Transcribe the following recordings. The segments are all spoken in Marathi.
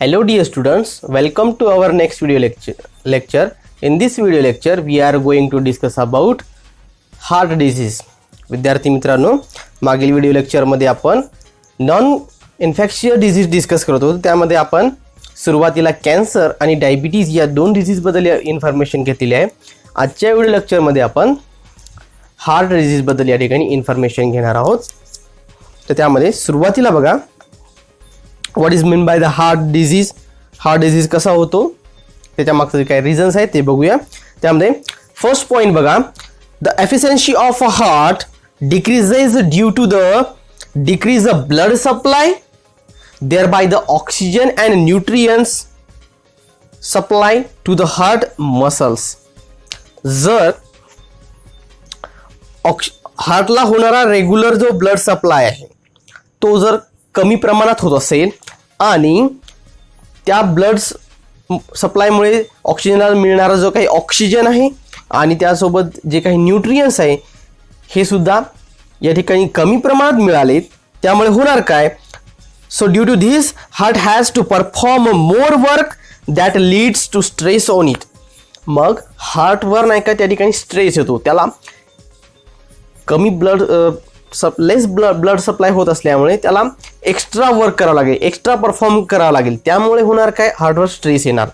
Hello dear students, welcome to our next video lecture. In this video lecture we are going to discuss about heart disease. विद्यार्थी मित्रांनो, मागील व्हिडिओ लेक्चर मध्ये आपण नॉन इन्फेक्शियस डिसीज डिस्कस करत होतो. त्यामध्ये आपण सुरुवातीला कॅन्सर आणि डायबिटीज या दोन डिसीज बद्दल इन्फॉर्मेशन घेतलेली आहे. आजच्या व्हिडिओ लेक्चर मध्ये आपण हार्ट डिसीज बद्दल या ठिकाणी इन्फॉर्मेशन घेणार आहोत. तर त्यामध्ये सुरुवातीला बघा, what is mean by the heart disease. Heart disease कसा होतो त्याच्या मागचे काय रिझन्स आहेत ते बघूया. त्यामध्ये फर्स्ट पॉइंट बघा, the efficiency of a heart decreases due to the decrease of blood supply, thereby the oxygen and nutrients supply to the heart muscles. जर हार्टला होणारा रेग्युलर जो ब्लड सप्लाय आहे तो जर कमी प्रमाणात होत असेल आणि त्या ब्लड सप्लायमुळे ऑक्सिजनला मिळणारा जो काही ऑक्सिजन आहे आणि त्यासोबत जे काही न्यूट्रियन्स आहे हे सुद्धा या ठिकाणी कमी प्रमाणात मिळाले, त्यामुळे होणार काय, so due to this heart has to perform more work that leads to stress on it. मग हार्टवर नाही का त्या ठिकाणी स्ट्रेस येतो, त्याला कमी लेस ब्लड सप्लाय होत असल्यामुळे त्याला एक्स्ट्रा वर्क करावं लागेल, एक्स्ट्रा परफॉर्म करावं लागेल. त्यामुळे होणार काय, हार्टवर स्ट्रेस येणार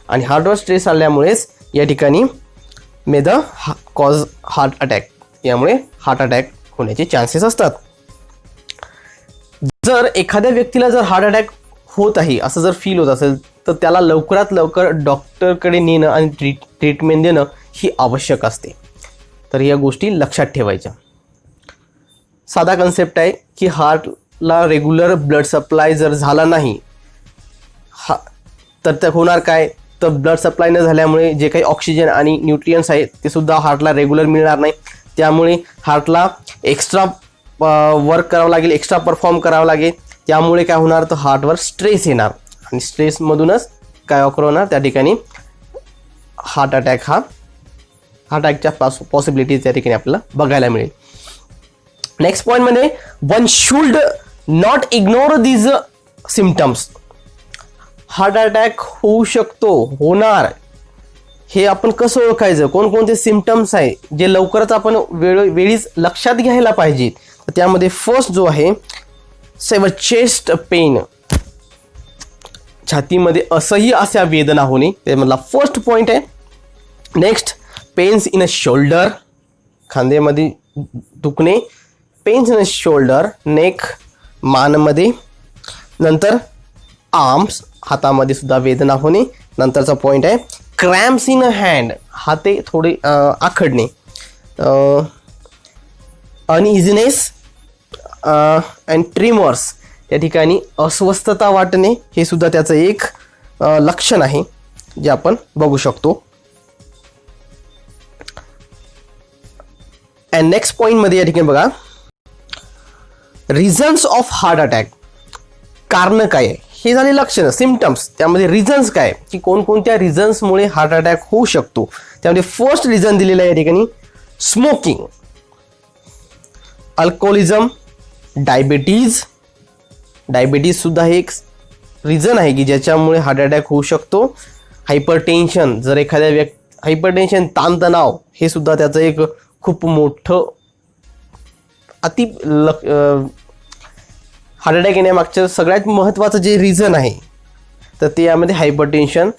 आणि हार्टवर स्ट्रेस आल्यामुळेच या ठिकाणी मे द कॉज हार्ट अटॅक, यामुळे हार्ट अटॅक होण्याचे चान्सेस असतात. जर एखाद्या व्यक्तीला जर हार्ट अटॅक होत आहे असं जर फील होत असेल तर त्याला लवकरात लवकर डॉक्टरकडे नेणं आणि ट्रीटमेंट देणं ही आवश्यक असते. तर या गोष्टी लक्षात ठेवायच्या. साधा कन्सेप्ट आहे की हार्टला रेग्युलर ब्लड सप्लाय जर झाला नाही तर ते होणार काय, तर ब्लड सप्लाय न झाल्यामुळे जे काही ऑक्सिजन आणि न्यूट्रियन्स आहेत ते सुद्धा हार्टला रेग्युलर मिळणार नाही. त्यामुळे हार्टला एक्स्ट्रा वर्क करावं लागेल, एक्स्ट्रा परफॉर्म करावं लागेल. त्यामुळे काय होणार, तर हार्टवर स्ट्रेस येणार आणि स्ट्रेसमधूनच काय ऑकर होणार, त्या ठिकाणी हार्ट अटॅकच्या पॉसिबिलिटीज त्या ठिकाणी आपल्याला बघायला मिळेल. नेक्स्ट पॉईंट म्हणजे one should not ignore these symptoms. Heart attack होऊ शकतो, होणार, हे आपण कसं ओळखायचं, कोणकोणते सिम्पटम्स आहे जे लवकरच आपण वेळीच लक्षात घ्यायला पाहिजे. तर त्यामध्ये फर्स्ट जो आहे चेस्ट पेन, छातीमध्ये असह्य अशा वेदना होणे, त्यामधला फर्स्ट पॉइंट आहे. Next pains in a shoulder, खांद्यामध्ये दुखणे, pains in a shoulder, neck, मानमध्ये. नंतर आर्म्स, हातामध्ये सुद्धा वेदना होणे. नंतरचा पॉइंट आहे क्रॅम्प्स इन अ हँड, हाते थोडे आखडणे, अनइझीनेस अँड ट्रिमर्स, त्या ठिकाणी अस्वस्थता वाटणे, हे सुद्धा त्याचं एक लक्षण आहे जे आपण बघू शकतो. अँड नेक्स्ट पॉईंटमध्ये या ठिकाणी बघा, रिझन्स ऑफ हार्ट अटॅक, कारण काय आहे, हे झाले लक्षणं, सिम्पटम्स. त्यामध्ये रिझन्स काय की कोणकोणत्या रिझन्समुळे हार्ट अटॅक होऊ शकतो. त्यामध्ये फर्स्ट रिझन दिलेलं आहे या ठिकाणी स्मोकिंग, अल्कोहोलिझम, डायबिटीज सुद्धा हे एक रिझन आहे की ज्याच्यामुळे हार्ट अटॅक होऊ शकतो. हायपरटेन्शन, जर एखाद्या हायपरटेन्शन, ताणतणाव, हे सुद्धा त्याचं एक खूप मोठं हार्ट अटॅक येण्यामागचं सगळ्यात महत्त्वाचं जे रिझन आहे तर ते यामध्ये हायपरटेन्शन.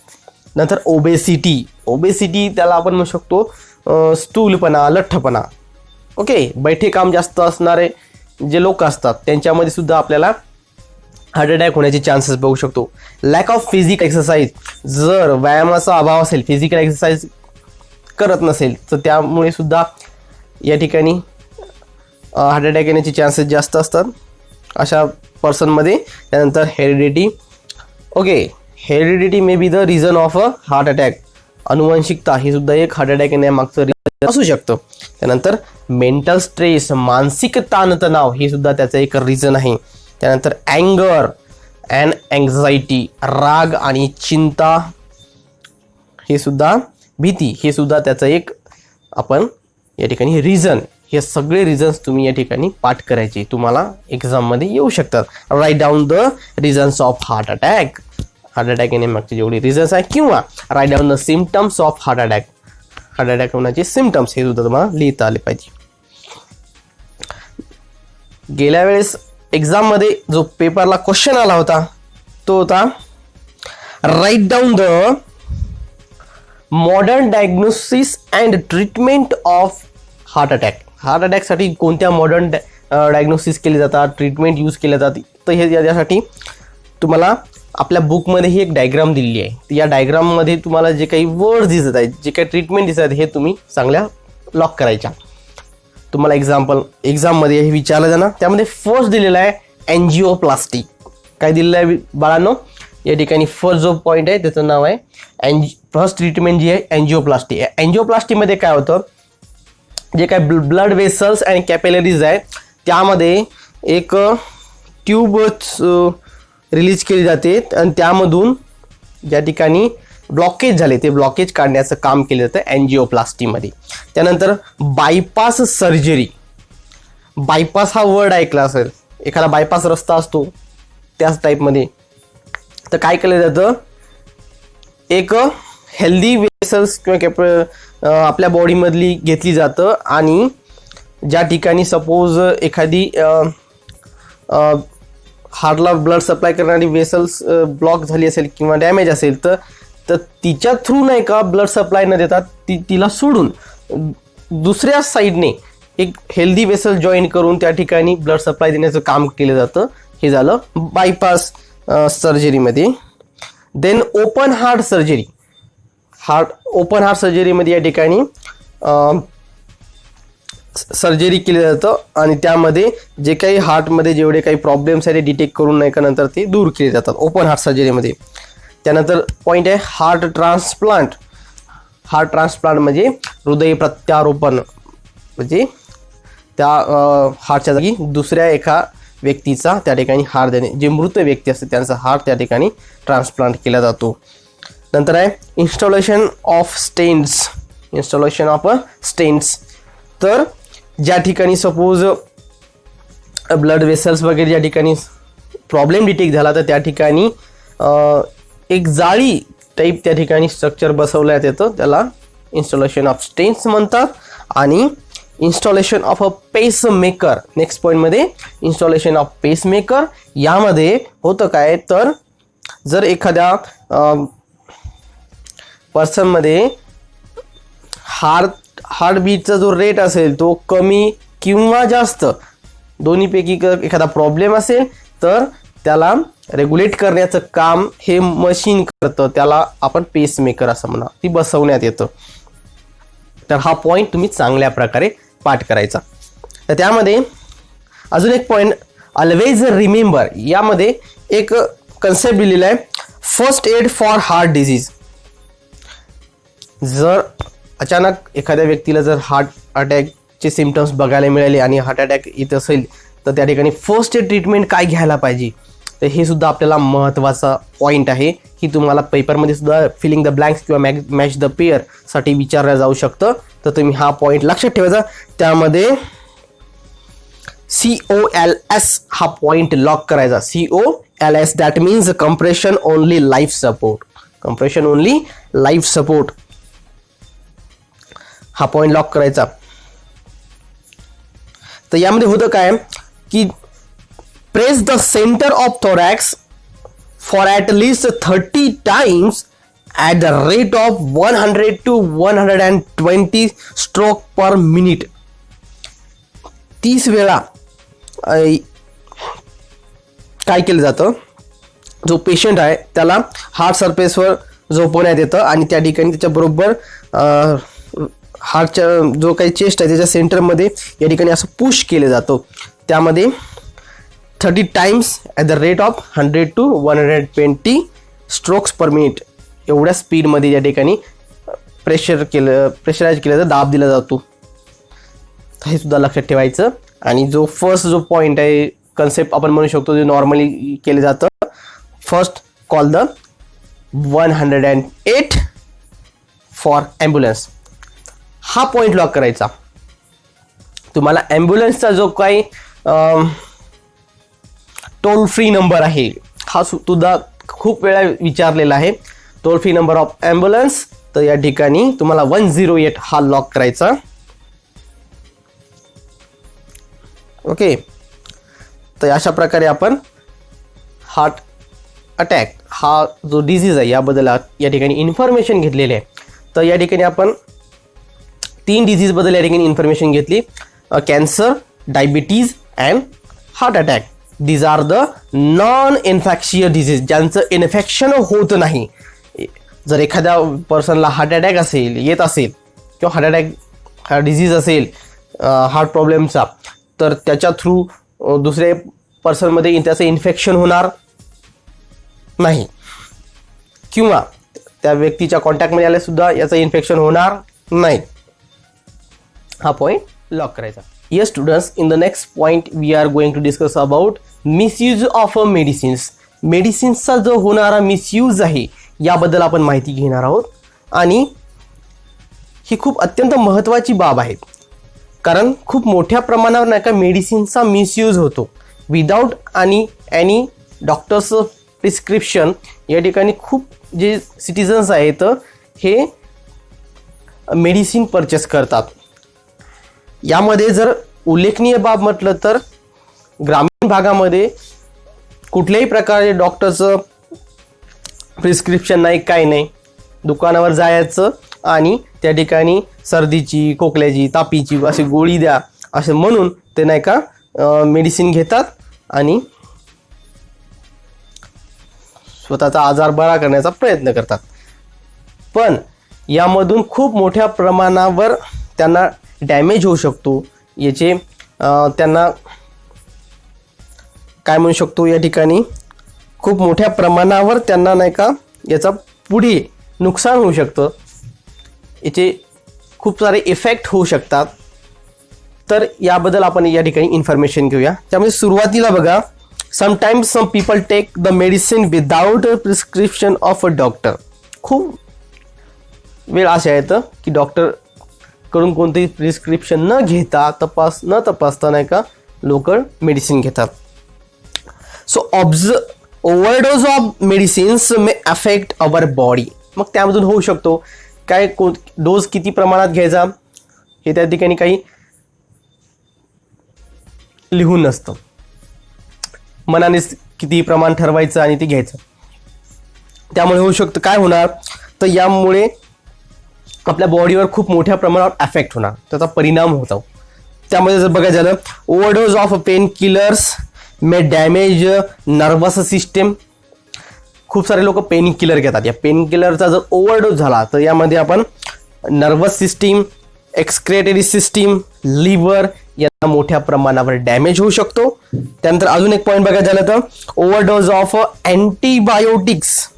नंतर ओबेसिटी त्याला आपण म्हणू शकतो स्थूलपणा, लठ्ठपणा. ओके, बैठे काम जास्त असणारे जे लोक असतात त्यांच्यामध्ये सुद्धा आपल्याला हार्ट अटॅक होण्याचे चान्सेस बघू शकतो. लॅक ऑफ फिजिकल एक्सरसाइज, जर व्यायामाचा अभाव असेल, फिजिकल एक्सरसाइज करत नसेल तर त्यामुळे सुद्धा या ठिकाणी हार्ट अटॅक येण्याचे चान्सेस जास्त असतात अशा पर्सनमध्ये. त्यानंतर heredity may be the reason of a heart attack, अनुवंशिकता ही सुद्धा एक हार्ट अटॅक येण्यामागचं रिझन असू शकतं. त्यानंतर मेंटल स्ट्रेस, मानसिक ताणतणाव, हे सुद्धा त्याचं एक रिझन आहे. त्यानंतर अँगर अँड अँक्झायटी, राग आणि चिंता, हे सुद्धा भीती, हे सुद्धा त्याचं एक आपण या ठिकाणी रिझन. हे सगळे रिझन्स तुम्ही या ठिकाणी पाठ करायचे, तुम्हाला एक्झाममध्ये येऊ शकतात. Write down the reasons of heart attack. Heart attack येण्यामागचे जेवढे रिझन्स आहे, किंवा write down the symptoms of heart attack. Heart attack होण्याचे सिम्पटम्स हे सुद्धा तुम्हाला लिहिता आले पाहिजे. गेल्या वेळेस एक्झाममध्ये जो पेपरला क्वेश्चन आला होता तो होता write down the modern diagnosis and treatment of heart attack. Heart अटॅकसाठी कोणत्या मॉडर्न डायग्नोसिस केले जातात, ट्रीटमेंट यूज केले जातात, तर हे यासाठी तुम्हाला आपल्या बुकमध्ये ही एक डायग्राम दिलेली आहे. या डायग्राममध्ये तुम्हाला जे काही वर्ड्स दिसत आहेत, जे काही ट्रीटमेंट दिसत आहेत, हे तुम्ही चांगल्या लॉक करायच्या. तुम्हाला एक्झाममध्ये हे विचारलं जाणार. त्यामध्ये फर्स्ट दिलेला आहे एन्जिओप्लास्टी. काय दिलेलं आहे बाळांनो, या ठिकाणी फर्स्ट जो पॉईंट आहे त्याचं नाव आहे फर्स्ट ट्रीटमेंट जी आहे एन्जिओप्लास्टी. एन्जिओप्लास्टीमध्ये काय होतं, जे काय ब्लड वेसल्स आणि कॅपिलरीज आहे त्यामध्ये एक ट्यूब रिलीज केली जाते आणि त्यामधून ज्या ठिकाणी ब्लॉकेज झाले ते ब्लॉकेज काढण्याचं काम केलं जातं एन्जिओप्लास्टीमध्ये. त्यानंतर बायपास सर्जरी. बायपास हा वर्ड ऐकला असेल, एखादा बायपास रस्ता असतो त्याच टाईपमध्ये. तर काय केलं जातं, एक हेल्दी वेसल्स किंवा आपल्या बॉडीमधली घेतली जातं आणि ज्या ठिकाणी सपोज एखादी हार्टला ब्लड सप्लाय करणारी वेसल्स ब्लॉक झाली असेल किंवा डॅमेज असेल तर तिच्या थ्रू नाही का ब्लड सप्लाय न देतात तिला सोडून दुसऱ्या साईडने एक हेल्दी वेसल जॉईन करून त्या ठिकाणी ब्लड सप्लाय देण्याचं काम केलं जातं. हे झालं बायपास सर्जरीमध्ये. Then open heart surgery. Open heart सर्जरीमध्ये या ठिकाणी सर्जरी केली जातं आणि त्यामध्ये जे काही हार्टमध्ये जेवढे काही प्रॉब्लेम्स आहेत ते डिटेक्ट करून नाही का नंतर ते दूर केले जातात ओपन हार्ट सर्जरीमध्ये. त्यानंतर पॉईंट आहे हार्ट ट्रान्सप्लांट. हार्ट ट्रान्सप्लांट म्हणजे हृदय प्रत्यारोपण, म्हणजे त्या हार्टच्या जागी दुसऱ्या एका व्यक्तीचा त्या ठिकाणी हार्ट देणे, जे मृत व्यक्ती असते त्यांचा हार्ट त्या ठिकाणी ट्रान्सप्लांट केला जातो. नंतर आहे installation of stents. Installation of stents, तर ज्या ठिकाणी सपोज ब्लड वेसल्स वगैरे ज्या ठिकाणी प्रॉब्लेम डिटेक्ट झाला तर त्या ठिकाणी एक जाळी टाईप त्या ठिकाणी स्ट्रक्चर बसवण्यात येतं, त्याला इन्स्टॉलेशन ऑफ स्टेन्स म्हणतात. आणि installation of a pacemaker. Next पॉईंटमध्ये इन्स्टॉलेशन ऑफ पेस मेकर. यामध्ये होतं काय, तर जर एखाद्या पर्सनमध्ये हार्टबीटचा जो रेट असेल तो कमी किंवा जास्त दोन्हीपैकी एखादा प्रॉब्लेम असेल तर त्याला रेग्युलेट करण्याचं काम हे मशीन करतं, त्याला आपण पेसमेकर असं म्हणा, ती बसवण्यात येतं. तर हा पॉईंट तुम्ही चांगल्या प्रकारे पाठ करायचा. तर त्यामध्ये अजून एक पॉईंट ऑलवेज रिमेंबर, यामध्ये एक कन्सेप्ट दिलेला आहे first aid for heart disease. जर अचानक एखाद्या व्यक्तीला जर हार्ट अटॅकचे सिम्पटम्स बघायला मिळाले आणि हार्ट अटॅक येत असेल तर त्या ठिकाणी फर्स्ट एड ट्रीटमेंट काय घ्यायला पाहिजे, तर हे सुद्धा आपल्याला महत्त्वाचा पॉईंट आहे. ही तुम्हाला पेपरमध्ये सुद्धा फिलिंग द ब्लँक्स किंवा मॅच द पेअर साठी विचारलं जाऊ शकतं. तर तुम्ही हा पॉईंट लक्षात ठेवायचा. त्यामध्ये COLS हा पॉईंट लॉक करायचा. COLS that means compression only life support. Compression only life support हा पॉईंट लॉक करायचा. तर यामध्ये होतं काय की press the centre of thorax for at least 30 times at the rate of 100 to 120 stroke per minute. 30 वेळा काय केलं जातं, जो पेशंट आहे त्याला हार्ट सरफेसवर झोपवण्यात येतं आणि त्या ठिकाणी त्याच्याबरोबर हार्टच्या जो काही चेस्ट आहे त्याच्या सेंटरमध्ये या ठिकाणी असं पुश केलं जातं. त्यामध्ये 30 times at the rate of 100 to 120 strokes per minute एवढ्या स्पीडमध्ये या ठिकाणी प्रेशराईज केलं जातं, दाब दिला जातो. हे सुद्धा लक्षात ठेवायचं. आणि जो फर्स्ट जो पॉईंट आहे कन्सेप्ट आपण म्हणू शकतो जे नॉर्मली केलं जातं, first call the 108 for ambulance. हा पॉईंट लॉक करायचा. तुम्हाला ॲम्ब्युलन्सचा जो काही टोल फ्री नंबर आहे हा सुद्धा खूप वेळा विचारलेला आहे, toll free number of ambulance. तर या ठिकाणी तुम्हाला 108 हा लॉक करायचा. ओके, तर अशा प्रकारे आपण हार्ट अटॅक हा जो डिझीज आहे याबद्दल या ठिकाणी इन्फॉर्मेशन घेतलेली आहे. तर या ठिकाणी आपण 3 डिझीजबद्दल या ठिकाणी इन्फॉर्मेशन घेतली, cancer, diabetes and heart attack. These are the non infectious diseases, ज्यांचं इन्फेक्शन होत नाही. जर एखाद्या पर्सनला हार्ट अटॅक येत असेल किंवा हार्ट अटॅक हा डिझीज असेल हार्ट प्रॉब्लेमचा, तर त्याच्या थ्रू दुसऱ्या पर्सनमध्ये त्याचं इन्फेक्शन होणार नाही किंवा त्या व्यक्तीच्या कॉन्टॅक्टमध्ये आल्यासुद्धा याचं इन्फेक्शन होणार नाही. हा पॉईंट लॉक करायचा. Yes students, in the next point we are going to discuss about misuse of medicines. मेडिसिन्सचा जो होणारा मिसयूज आहे याबद्दल आपण माहिती घेणार आहोत. आणि ही खूप अत्यंत महत्त्वाची बाब आहे, कारण खूप मोठ्या प्रमाणावर नाही का मेडिसिनचा मिसयूज होतो. विदाऊट एनी डॉक्टर्सचं प्रिस्क्रिप्शन या ठिकाणी खूप जे सिटिझन्स आहेत हे मेडिसिन परचेस करतात. यामध्ये जर उल्लेखनीय बाब म्हटलं तर ग्रामीण भागामध्ये कुठल्याही प्रकारे डॉक्टरचं प्रिस्क्रिप्शन नाही, काही नाही. दुकानावर जायचं आणि त्या ठिकाणी सर्दीची, खोकल्याची, तापीची अशी गोळी द्या असे म्हणून ते नाही का मेडिसिन घेतात आणि स्वतःचा आजार बरा करण्याचा प्रयत्न करतात. पण यामधून खूप मोठ्या प्रमाणावर त्यांना डॅमेज होऊ शकतो. याचे त्यांना काय म्हणू शकतो, या ठिकाणी खूप मोठ्या प्रमाणावर त्यांना नाही का याचा पुढे नुकसान होऊ शकतं. याचे खूप सारे इफेक्ट होऊ शकतात. तर याबद्दल आपण या ठिकाणी इन्फॉर्मेशन घेऊया. त्यामध्ये सुरुवातीला बघा, sometimes some people take the medicine without a prescription of a doctor. खूप वेळ असे आहेत की डॉक्टर कडून कोणतेही प्रिस्क्रिप्शन न घेता न तपासता नाही का लोक मेडिसिन घेतात. So overdose of medicines may affect our body. मग त्यामधून होऊ शकतो काय, डोस किती प्रमाणात घ्यायचा हे त्या ठिकाणी काही लिहून नसतं. मनानेच किती प्रमाण ठरवायचं आणि ते घ्यायचं. त्यामुळे होऊ शकतं काय होणार, तर यामुळे आपल्या बॉडीवर खूप मोठ्या प्रमाणावर अफेक्ट होणार, त्याचा परिणाम होतो. त्यामध्ये जर बघायचं झालं, overdose of pain killers may damage nervous system. खूप सारे लोक पेन किलर घेतात. या पेन किलरचा जर ओव्हरडोज झाला तर यामध्ये आपण nervous system, excretory system, liver यांना मोठ्या प्रमाणावर डॅमेज होऊ शकतो. त्यानंतर अजून एक पॉईंट बघायचं झालं तर ओव्हरडोज ऑफ अँटीबायोटिक्स.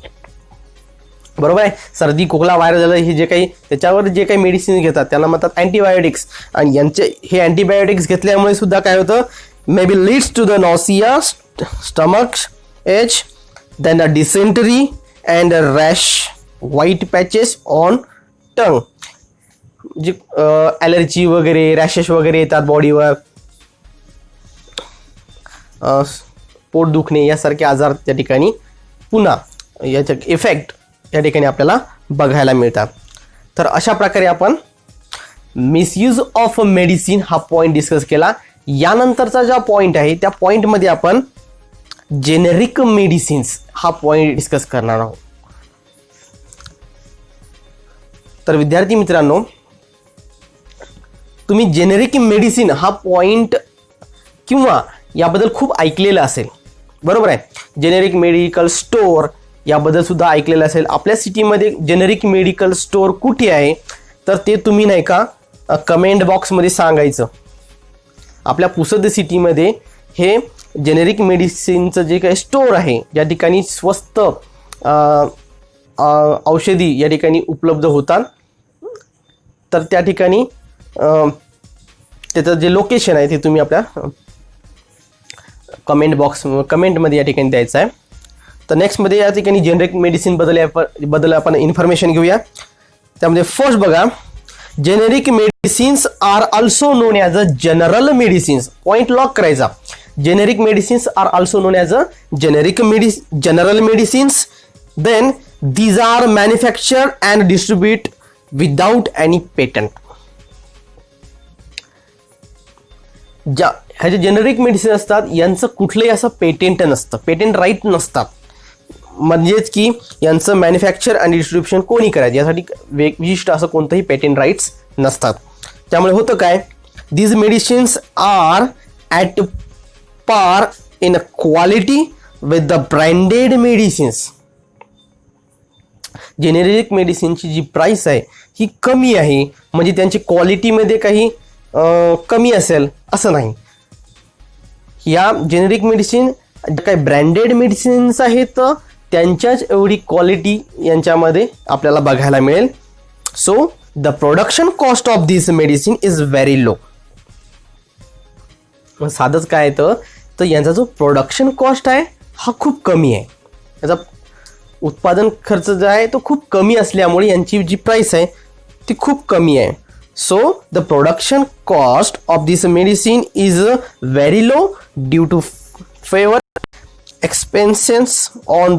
बरोबर आहे, सर्दी खोकला व्हायरल झालं हे जे काही त्याच्यावर जे काही मेडिसिन घेतात त्यांना म्हणतात अँटीबायोटिक्स. आणि यांचे हे अँटीबायोटिक्स घेतल्यामुळे सुद्धा काय होतं, may be leads to the nausea, stomach ache, then a dysentery and rash, white patches on tongue. जे ॲलर्जी वगैरे, रॅशेस वगैरे येतात बॉडीवर, पोट दुखणे यासारखे आजार त्या ठिकाणी पुन्हा याचे इफेक्ट या ठिकाणी आपल्याला बघायला मिळतात. तर अशा प्रकारे आपण मिसयूज ऑफ मेडिसिन हा पॉईंट डिस्कस केला. यानंतरचा जो पॉईंट आहे त्या पॉईंटमध्ये आपण जेनेरिक मेडिसिन्स हा पॉईंट डिस्कस करणार आहोत. तर विद्यार्थी मित्रांनो, तुम्ही जेनेरिक मेडिसिन हा पॉईंट किंवा याबद्दल खूप ऐकलेलं असेल, बरोबर आहे. जेनेरिक मेडिकल स्टोअर याबद्दल सुद्धा ऐकलेलं असेल. आपल्या सिटीमध्ये जेनेरिक मेडिकल स्टोअर कुठे आहे तर ते तुम्ही नाही का कमेंट बॉक्समध्ये सांगायचं. आपल्या पुसद सिटीमध्ये हे जेनेरिक मेडिसिनचं जे काही स्टोअर आहे, ज्या ठिकाणी स्वस्त औषधी या ठिकाणी उपलब्ध होतात, तर त्या ठिकाणी त्याचं जे लोकेशन आहे ते तुम्ही आपल्या कमेंटमध्ये या ठिकाणी द्यायचं आहे. तर नेक्स्टमध्ये या ठिकाणी जेनेरिक मेडिसिन बद्दल आपण इन्फॉर्मेशन घेऊया. त्यामध्ये फर्स्ट बघा, generic medicines are also known as a general medicines. Point lock करायचा. generic medicines are also known as a general medicines. Then these are manufactured and distributed without any patent. ह्या जे जेनेरिक मेडिसिन असतात यांचं कुठलंही असं पेटेंट नसतं, पेटेंट राईट नसतात. म्हणजेच की यांचं मॅन्युफॅक्चर आणि डिस्ट्रीब्युशन कोणी करायचं यासाठी विशिष्ट असं कोणतंही पेटेंट राईट्स नसतात. त्यामुळे होतं काय, these medicines are at par in quality with the branded medicines. Generic मेडिसिनची जी प्राइस आहे ही कमी आहे, म्हणजे त्यांची क्वालिटीमध्ये काही कमी असेल असं नाही. या जेनेरिक मेडिसिन काही ब्रँडेड मेडिसिन्स आहेत त्यांच्याच एवढी क्वालिटी यांच्यामध्ये आपल्याला बघायला मिळेल. So the production cost of this medicine is very low. साधंच काय आहे तर यांचा जो प्रोडक्शन कॉस्ट आहे हा खूप कमी आहे. याचा उत्पादन खर्च जो आहे तो खूप कमी असल्यामुळे यांची जी प्राइस आहे ती खूप कमी आहे. So the production cost of this medicine is very low due to fewer expenses on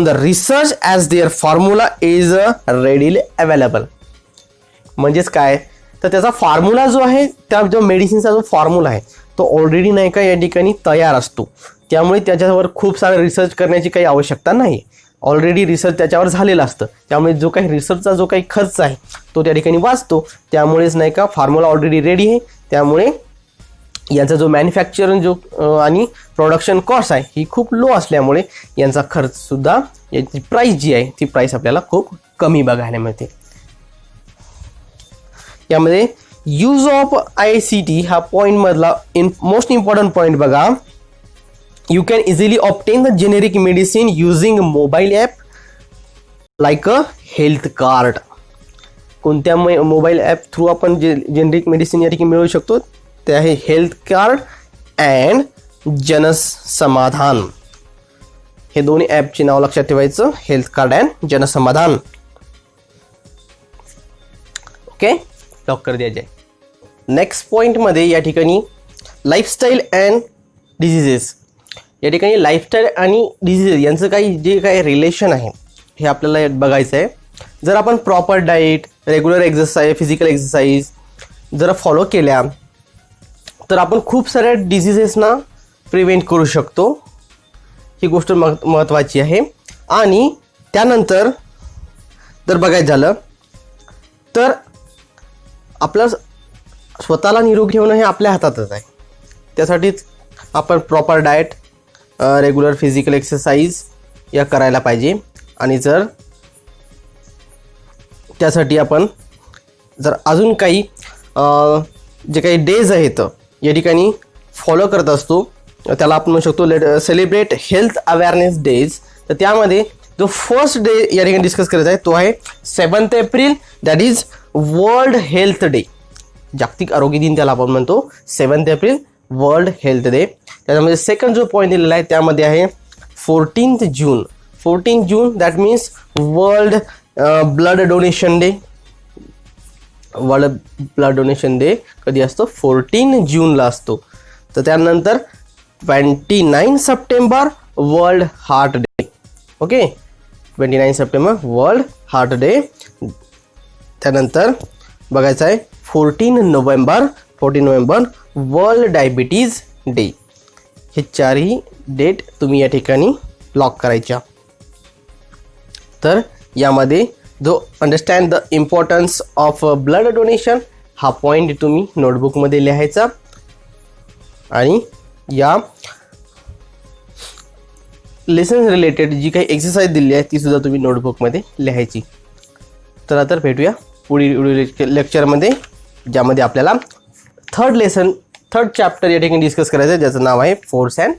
the research as their formula is readily available. म्हणजेच काय तर त्याचा फॉर्म्युला जो आहे, त्या जो मेडिसिनचा जो फॉर्म्युला आहे तो ऑलरेडी नाही का या ठिकाणी तयार असतो. त्यामुळे त्याच्यावर खूप सारा रिसर्च करण्याची काही आवश्यकता नाही. ऑलरेडी रिसर्च त्याच्यावर झालेला असतं. त्यामुळे जो काही रिसर्चचा जो काही खर्च आहे तो त्या ठिकाणी वाचतो. त्यामुळेच नाही का फॉर्म्युला ऑलरेडी रेडी आहे. त्यामुळे यांचा जो मॅन्युफॅक्चरिंग जो आणि प्रोडक्शन कॉस्ट आहे ही खूप लो असल्यामुळे यांचा खर्चसुद्धा, याची प्राईस जी आहे ती प्राईस आपल्याला खूप कमी बघायला मिळते. यामध्ये यूज ऑफ ICT हा पॉईंटमधला मोस्ट इम्पॉर्टंट पॉईंट बघा. You can easily obtain the generic medicine using mobile app like a health card. कोणत्या मोबाईल ॲप थ्रू आपण जेनेरिक मेडिसिन या ठिकाणी मिळवू शकतो ते आहे हेल्थ कार्ड अँड जनसमाधान. हे दोन्ही ॲपचे नाव लक्षात ठेवायचं, health card and Jansamadhan. Okay, lock कर द्या जाए. नेक्स्ट पॉईंटमध्ये या ठिकाणी लाईफस्टाईल अँड डिझिजेस. या ठिकाणी लाईफस्टाईल आणि डिझिजेस यांचं जे काही रिलेशन आहे हे आपल्याला बघायचं आहे. जर आपण proper diet, regular exercise, physical exercise जर फॉलो केल्या तर आपण खूप साऱ्या डिझिजेसना प्रिव्हेंट करू शकतो. ही गोष्ट महत्त्वाची आहे. आणि त्यानंतर जर बघायचं झालं तर आपलं स्वतःला निरोगी ठेवणं हे आपल्या हातातच आहे. त्यासाठीच आपण proper diet, regular physical exercise या करायला पाहिजे. आणि जर त्यासाठी आपण जर अजून काही जे काही डेज आहेत या ठिकाणी फॉलो करत असतो त्याला आपण म्हणू शकतो सेलिब्रेट हेल्थ अवेअरनेस डेज. तर त्यामध्ये जो फर्स्ट डे या ठिकाणी डिस्कस करायचा आहे तो आहे 7 April, that is World Health Day. जागतिक आरोग्य दिन त्याला आपण म्हणतो. 7 एप्रिल वर्ल्ड हेल्थ डे. त्याच्यामध्ये सेकंड जो पॉईंट दिलेला आहे त्यामध्ये आहे 14 June. 14 June that means World Blood Donation Day. World Blood Donation Day कधी असतो? 14 जूनला असतो. तर त्यानंतर 29 September World Heart Day. Okay, 29 September World Heart Day. त्यानंतर बघायचं आहे 14 नोव्हेंबर वर्ल्ड डायबिटीज डे. हे चारही डेट तुम्ही या ठिकाणी लॉक करायच्या. तर यामध्ये जो understand the importance of blood donation हा पॉईंट तुम्ही नोटबुकमध्ये लिहायचा. आणि या लेसन रिलेटेड जी काही एक्सरसाइज दिली आहे ती सुद्धा तुम्ही नोटबुकमध्ये लिहायची. तर आता भेटूया पुढील लेक्चरमध्ये, ज्यामध्ये आपल्याला थर्ड चॅप्टर या ठिकाणी डिस्कस करायचं आहे, ज्याचं नाव आहे फोर्स अँड